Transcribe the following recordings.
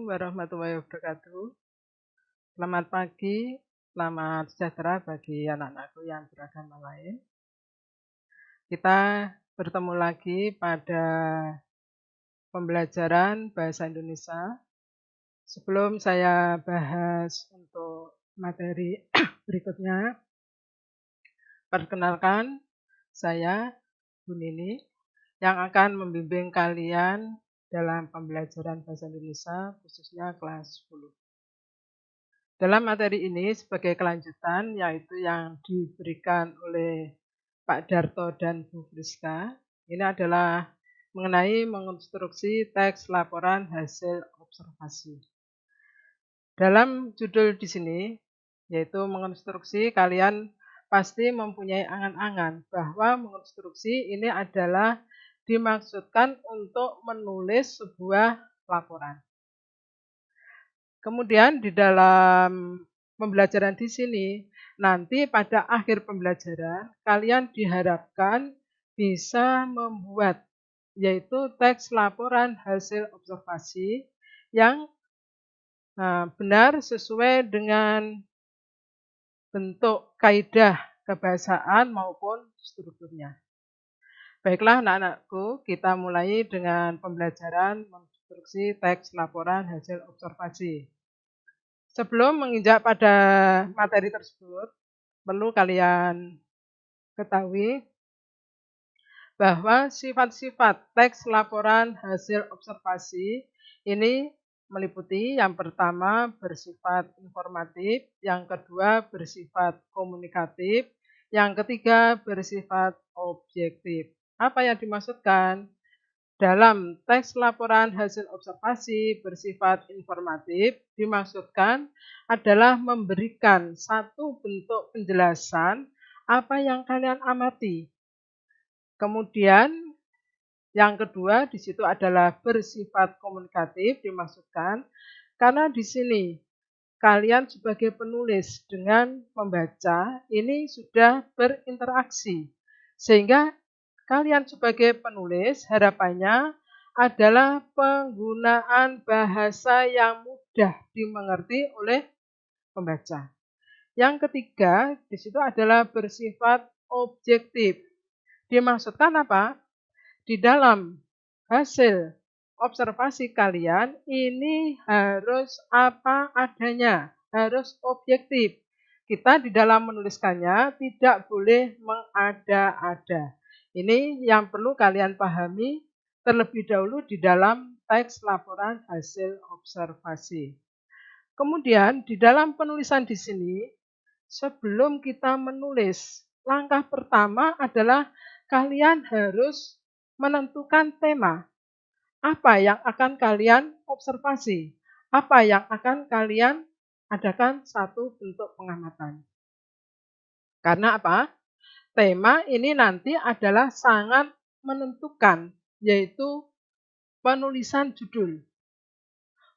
warahmatullahi wabarakatuh. Selamat pagi, selamat sejahtera bagi anak-anakku yang beragama lain. Kita bertemu lagi pada pembelajaran bahasa Indonesia. Sebelum saya bahas untuk materi berikutnya, perkenalkan saya Bu Nini yang akan membimbing kalian dalam pembelajaran bahasa Indonesia khususnya kelas 10. Dalam materi ini sebagai kelanjutan yaitu yang diberikan oleh Pak Darto dan Bu Friska, ini adalah mengenai mengonstruksi teks laporan hasil observasi. Dalam judul di sini yaitu mengonstruksi, kalian pasti mempunyai angan-angan bahwa mengonstruksi ini adalah dimaksudkan untuk menulis sebuah laporan. Kemudian di dalam pembelajaran di sini, nanti pada akhir pembelajaran, kalian diharapkan bisa membuat yaitu teks laporan hasil observasi yang benar sesuai dengan bentuk kaidah kebahasaan maupun strukturnya. Baiklah anak-anakku, kita mulai dengan pembelajaran mengonstruksi teks laporan hasil observasi. Sebelum menginjak pada materi tersebut, perlu kalian ketahui bahwa sifat-sifat teks laporan hasil observasi ini meliputi yang pertama bersifat informatif, yang kedua bersifat komunikatif, yang ketiga bersifat objektif. Apa yang dimaksudkan? Dalam teks laporan hasil observasi bersifat informatif dimaksudkan adalah memberikan satu bentuk penjelasan apa yang kalian amati. Kemudian yang kedua di situ adalah bersifat komunikatif dimaksudkan karena di sini kalian sebagai penulis dengan membaca ini sudah berinteraksi sehingga kalian sebagai penulis harapannya adalah penggunaan bahasa yang mudah dimengerti oleh pembaca. Yang ketiga di situ adalah bersifat objektif. Dimaksudkan apa? Di dalam hasil observasi kalian ini harus apa adanya, harus objektif. Kita di dalam menuliskannya tidak boleh mengada-ada. Ini yang perlu kalian pahami terlebih dahulu di dalam teks laporan hasil observasi. Kemudian di dalam penulisan di sini, sebelum kita menulis, langkah pertama adalah kalian harus menentukan tema. Apa yang akan kalian observasi? Apa yang akan kalian adakan satu bentuk pengamatan? Karena apa? Tema ini nanti adalah sangat menentukan, yaitu penulisan judul.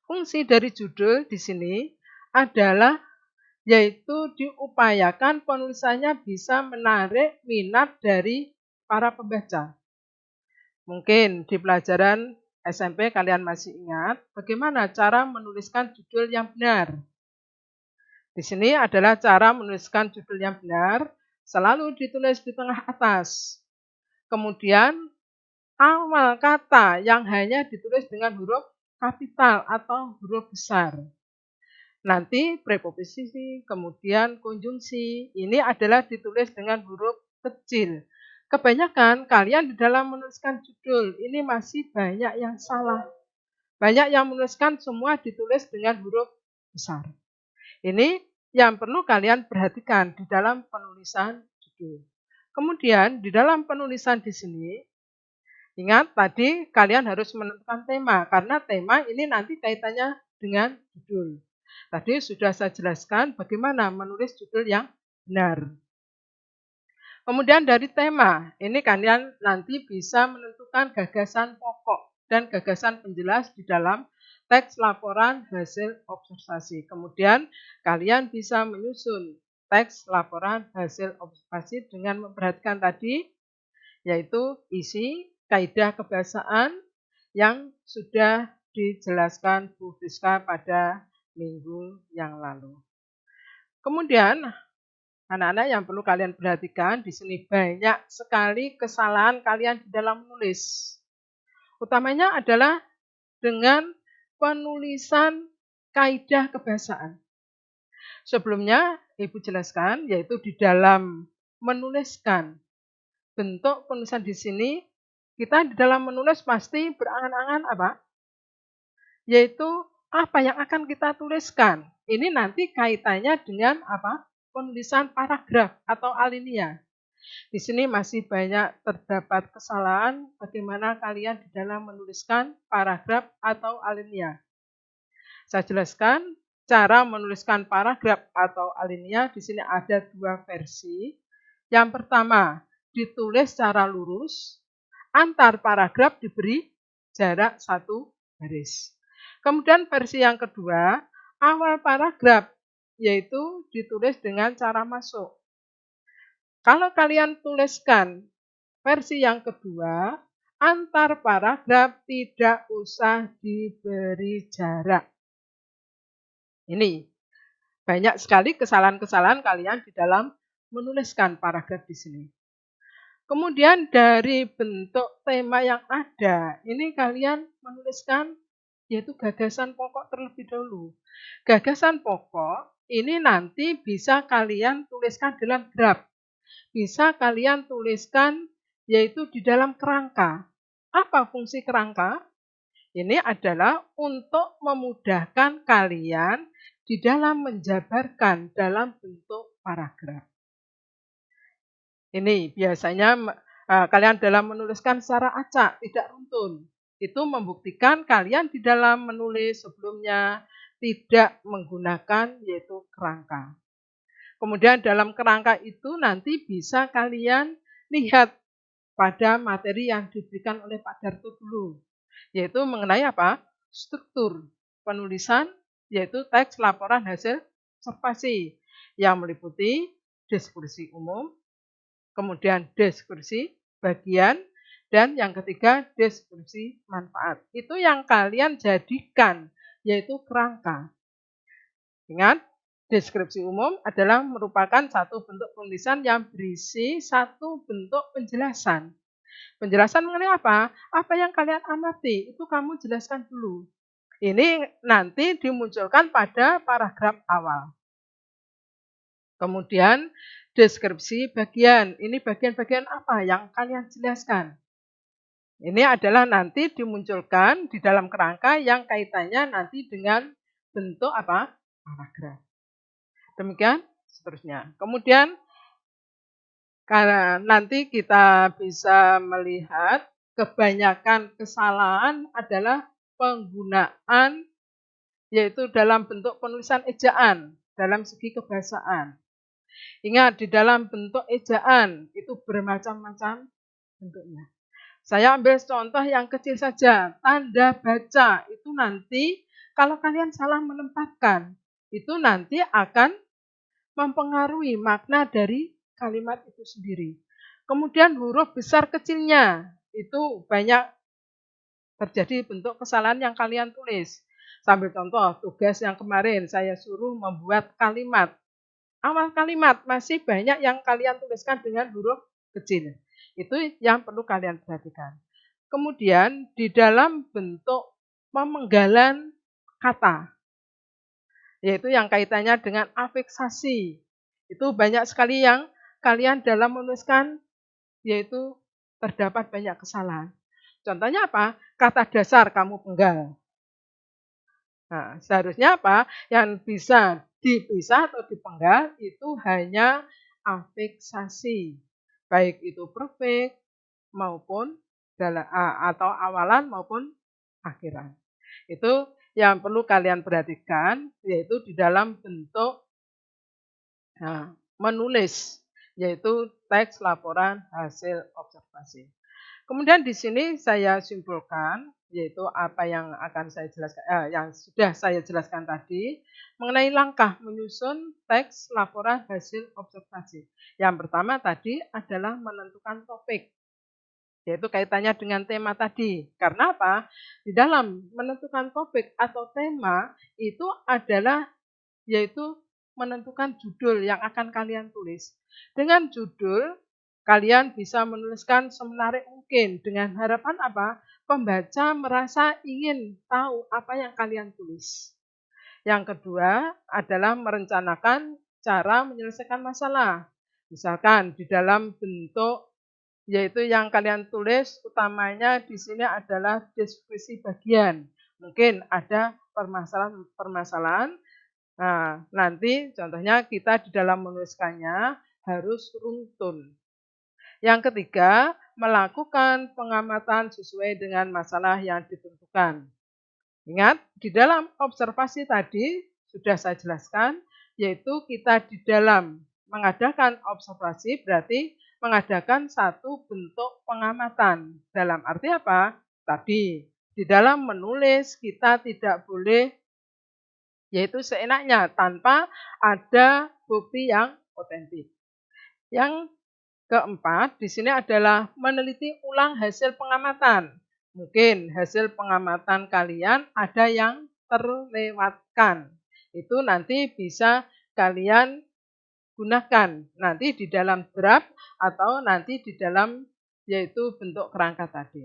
Fungsi dari judul di sini adalah yaitu diupayakan penulisannya bisa menarik minat dari para pembaca. Mungkin di pelajaran SMP kalian masih ingat bagaimana cara menuliskan judul yang benar. Di sini adalah cara menuliskan judul yang benar, selalu ditulis di tengah atas. Kemudian awal kata yang hanya ditulis dengan huruf kapital atau huruf besar. Nanti preposisi, kemudian konjungsi, ini adalah ditulis dengan huruf kecil. Kebanyakan kalian di dalam menuliskan judul, ini masih banyak yang salah. Banyak yang menuliskan semua ditulis dengan huruf besar. Ini yang perlu kalian perhatikan di dalam penulisan judul. Kemudian di dalam penulisan di sini, ingat tadi kalian harus menentukan tema, karena tema ini nanti kaitannya dengan judul. Tadi sudah saya jelaskan bagaimana menulis judul yang benar. Kemudian dari tema, ini kalian nanti bisa menentukan gagasan pokok dan gagasan penjelas di dalam teks laporan hasil observasi. Kemudian kalian bisa menyusun teks laporan hasil observasi dengan memperhatikan tadi, yaitu isi, kaidah kebahasaan yang sudah dijelaskan Bu Friska pada minggu yang lalu. Kemudian, anak-anak yang perlu kalian perhatikan, di sini banyak sekali kesalahan kalian di dalam menulis. Utamanya adalah dengan penulisan kaidah kebahasaan. Sebelumnya, Ibu jelaskan, yaitu di dalam menuliskan. Bentuk penulisan di sini, kita di dalam menulis pasti berangan-angan apa? Yaitu apa yang akan kita tuliskan. Ini nanti kaitannya dengan apa? Penulisan paragraf atau alinea. Di sini masih banyak terdapat kesalahan bagaimana kalian di dalam menuliskan paragraf atau alinea. Saya jelaskan cara menuliskan paragraf atau alinea. Di sini ada dua versi. Yang pertama, ditulis secara lurus, antar paragraf diberi jarak 1 baris. Kemudian versi yang kedua, awal paragraf, yaitu ditulis dengan cara masuk. Kalau kalian tuliskan versi yang kedua, antar paragraf tidak usah diberi jarak. Ini banyak sekali kesalahan-kesalahan kalian di dalam menuliskan paragraf di sini. Kemudian dari bentuk tema yang ada, ini kalian menuliskan yaitu gagasan pokok terlebih dahulu. Gagasan pokok ini nanti bisa kalian tuliskan dalam graf. Bisa kalian tuliskan yaitu di dalam kerangka. Apa fungsi kerangka? Ini adalah untuk memudahkan kalian di dalam menjabarkan dalam bentuk paragraf. Ini biasanya kalian dalam menuliskan secara acak, tidak runtun. Itu membuktikan kalian di dalam menulis sebelumnya tidak menggunakan yaitu kerangka. Kemudian dalam kerangka itu nanti bisa kalian lihat pada materi yang diberikan oleh Pak Darto dulu. Yaitu mengenai apa? Struktur penulisan, yaitu teks laporan hasil observasi yang meliputi deskripsi umum, kemudian deskripsi bagian, dan yang ketiga deskripsi manfaat. Itu yang kalian jadikan, yaitu kerangka. Ingat, deskripsi umum adalah merupakan satu bentuk penulisan yang berisi satu bentuk penjelasan. Penjelasan mengenai apa? Apa yang kalian amati, itu kamu jelaskan dulu. Ini nanti dimunculkan pada paragraf awal. Kemudian deskripsi bagian. Ini bagian-bagian apa yang kalian jelaskan. Ini adalah nanti dimunculkan di dalam kerangka yang kaitannya nanti dengan bentuk apa? Paragraf. Demikian seterusnya. Kemudian karena nanti kita bisa melihat kebanyakan kesalahan adalah penggunaan yaitu dalam bentuk penulisan ejaan dalam segi kebahasaan. Ingat, di dalam bentuk ejaan itu bermacam-macam bentuknya. Saya ambil contoh yang kecil saja, tanda baca itu nanti kalau kalian salah menempatkan, itu nanti akan mempengaruhi makna dari kalimat itu sendiri. Kemudian huruf besar kecilnya, itu banyak terjadi bentuk kesalahan yang kalian tulis. Sambil contoh, tugas yang kemarin saya suruh membuat kalimat. Awal kalimat masih banyak yang kalian tuliskan dengan huruf kecil. Itu yang perlu kalian perhatikan. Kemudian di dalam bentuk pemenggalan kata, yaitu yang kaitannya dengan afiksasi. Itu banyak sekali yang kalian dalam menuliskan, yaitu terdapat banyak kesalahan. Contohnya apa? Kata dasar kamu penggal. Nah, seharusnya apa? Yang bisa dipisah atau dipenggal itu hanya afiksasi. Baik itu perfect maupun atau awalan maupun akhiran. Itu yang perlu kalian perhatikan, yaitu di dalam bentuk menulis, yaitu teks laporan hasil observasi. Kemudian di sini saya simpulkan, yaitu apa yang akan saya jelaskan, yang sudah saya jelaskan tadi, mengenai langkah menyusun teks laporan hasil observasi. Yang pertama tadi adalah menentukan topik. yaitu kaitannya dengan tema tadi. Karena apa? Di dalam menentukan topik atau tema itu adalah yaitu menentukan judul yang akan kalian tulis. Dengan judul, kalian bisa menuliskan semenarik mungkin dengan harapan apa? Pembaca merasa ingin tahu apa yang kalian tulis. Yang kedua adalah merencanakan cara menyelesaikan masalah. Misalkan di dalam bentuk yaitu yang kalian tulis utamanya di sini adalah deskripsi bagian. Mungkin ada permasalahan-permasalahan. Nah, nanti contohnya kita di dalam menuliskannya harus runtun. Yang ketiga, melakukan pengamatan sesuai dengan masalah yang ditentukan. Ingat, di dalam observasi tadi sudah saya jelaskan, yaitu kita di dalam mengadakan observasi berarti mengadakan satu bentuk pengamatan. Dalam arti apa? Tadi, di dalam menulis kita tidak boleh yaitu seenaknya tanpa ada bukti yang otentik. Yang keempat, di sini adalah meneliti ulang hasil pengamatan. Mungkin hasil pengamatan kalian ada yang terlewatkan. Itu nanti bisa kalian gunakan nanti di dalam draft atau nanti di dalam yaitu bentuk kerangka tadi.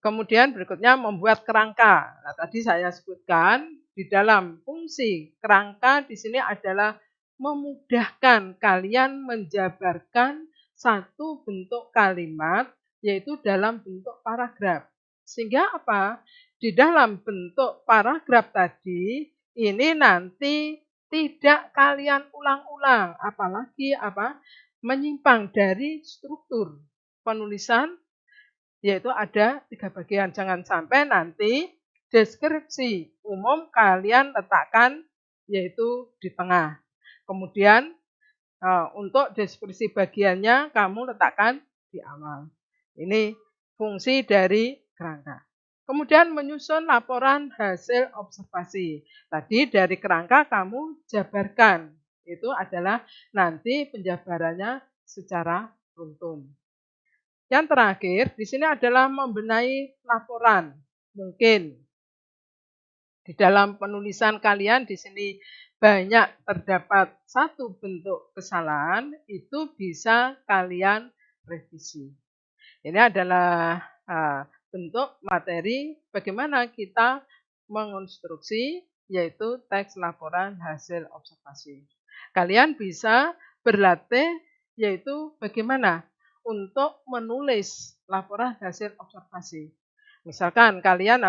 Kemudian berikutnya membuat kerangka. Nah, tadi saya sebutkan di dalam fungsi kerangka di sini adalah memudahkan kalian menjabarkan satu bentuk kalimat yaitu dalam bentuk paragraf. Sehingga apa? Di dalam bentuk paragraf tadi ini nanti tidak kalian ulang-ulang, apalagi menyimpang dari struktur penulisan yaitu ada 3 bagian. Jangan sampai nanti deskripsi umum kalian letakkan yaitu di tengah. Kemudian untuk deskripsi bagiannya kamu letakkan di awal. Ini fungsi dari kerangka. Kemudian menyusun laporan hasil observasi. Tadi dari kerangka kamu jabarkan. Itu adalah nanti penjabarannya secara runtun. Yang terakhir, di sini adalah membenahi laporan. Mungkin di dalam penulisan kalian di sini banyak terdapat satu bentuk kesalahan, itu bisa kalian revisi. Ini adalah bentuk materi bagaimana kita mengonstruksi yaitu teks laporan hasil observasi. Kalian bisa berlatih yaitu bagaimana untuk menulis laporan hasil observasi. Misalkan kalian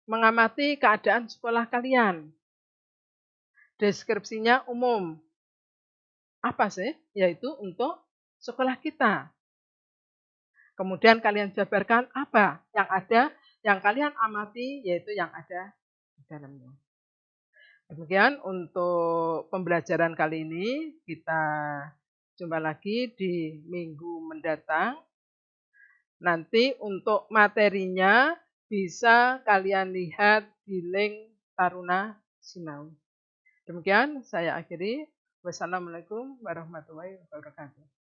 mengamati keadaan sekolah kalian. Deskripsinya umum. Apa sih? Yaitu untuk sekolah kita. Kemudian kalian jabarkan apa yang ada, yang kalian amati, yaitu yang ada di dalamnya. Demikian untuk pembelajaran kali ini. Kita jumpa lagi di minggu mendatang. Nanti untuk materinya bisa kalian lihat di link Taruna Sinau. Demikian saya akhiri. Wassalamualaikum warahmatullahi wabarakatuh.